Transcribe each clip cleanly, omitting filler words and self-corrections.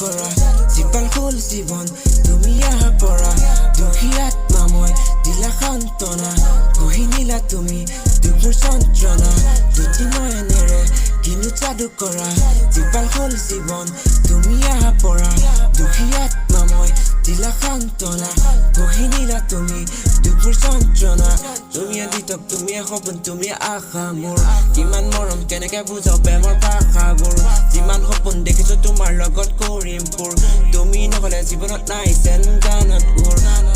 কৰা জীপাল হ'ল জীৱন তুমি আহা পৰা দুখী আত্মা মই দিলা সান্তনা কহি নিলা তুমি দুখৰ যন্ত্ৰণা দুটি নয়নেৰে কিনো যাদু কৰা জীপাল হ'ল জীৱন তুমি আহা পৰা দুখী আত্মা মই দিলা সান্তনা কহি নিলা তুমি দুখৰ যন্ত্ৰণা তুমি দিতক তুমি সপোন তুমি আশা মোৰ কিমান মৰম কেনেকে বুজাও প্ৰেমৰ ভাষাবোৰ যিমান সপোন দেখিছো তোমাৰ লগত কৰিম পুৰ তুমি নহলে জীৱনত নাই যেন গানত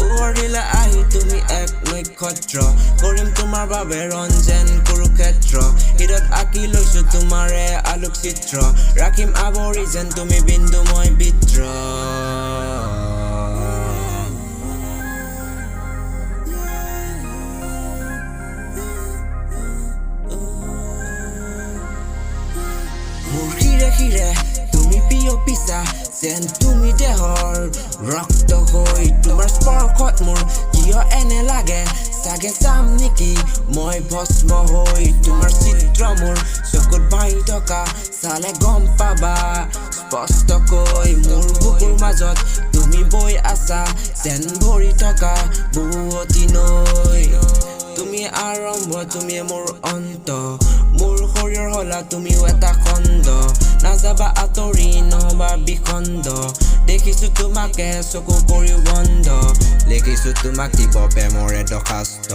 উৰিলা আহি তুমি এক নক্ষত্ৰ কৰিম তোমাৰ বাবে ৰঞ্জন কুৰুক্ষেত্ৰ হৃদয়ত আঁকি লৈছো তোমাৰে আলোক চিত্ৰ ৰাখিম আৱৰি যেন তুমি বিন্দু মই বিদ্ৰোহ খিৰে তুমি পিছা যেন তুমি দেহৰ ৰক্ত হৈ তোমাৰ স্পৰ্শত মোৰ কিয় এনে লাগে চাগে যাম নেকি মই ভস্ম হৈ তোমাৰ চিত্ৰ মোৰ চকুত ভাহি থকা চালে গম পাবা স্পষ্টকৈ মোৰ বুকুৰ মাজত তুমি বৈ আছা যেন ভৰি থকা বুৱতী নৈ তুমি আৰম্ভ তুমি মোৰ অন্ত মোৰ শৰীৰ হলা তুমিও এটা খণ্ড নাযাবা আঁতৰি নহবা বিখণ্ড দেখিছো তোমাকে চকু কৰিও বন্ধ লিখিছো তোমাক দিব প্ৰেমৰে দৰ্খাস্ত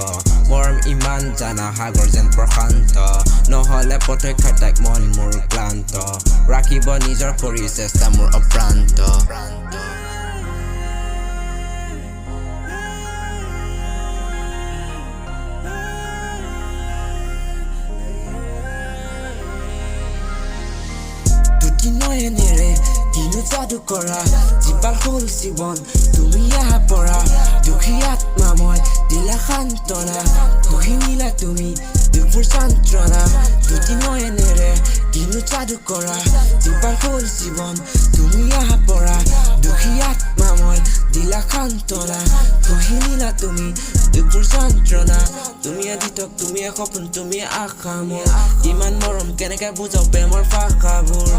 মৰম ইমান জানা সাগৰ যেন প্ৰশান্ত নহলে প্ৰত্যক্ষাত তাইক মন মোৰ ক্লান্ত ৰাখিব নিজৰ কৰি চেষ্টা মোৰ অপ্ৰান্ত নয়নেৰে কিনো যাদু কৰা জীপাল হ'ল জীৱন তুমি আহা পৰা দুখী আত্মা মই দিলা সান্তনা কহি নিলা তুমি দুখৰ যন্ত্ৰণা দুটি নয়নেৰে কিনো যাদু কৰা জীপাল হ'ল জীৱন তুমি আহা পৰা দুখী আত্মা মই দিলা সান্তনা কহি নিলা তুমি দুখৰ যন্ত্ৰণা তুমি দিতক তুমি সপোন তুমি আশা মোৰ কিমান মৰম কেনেকে বুজাও প্ৰেমৰ ভাষাবোৰ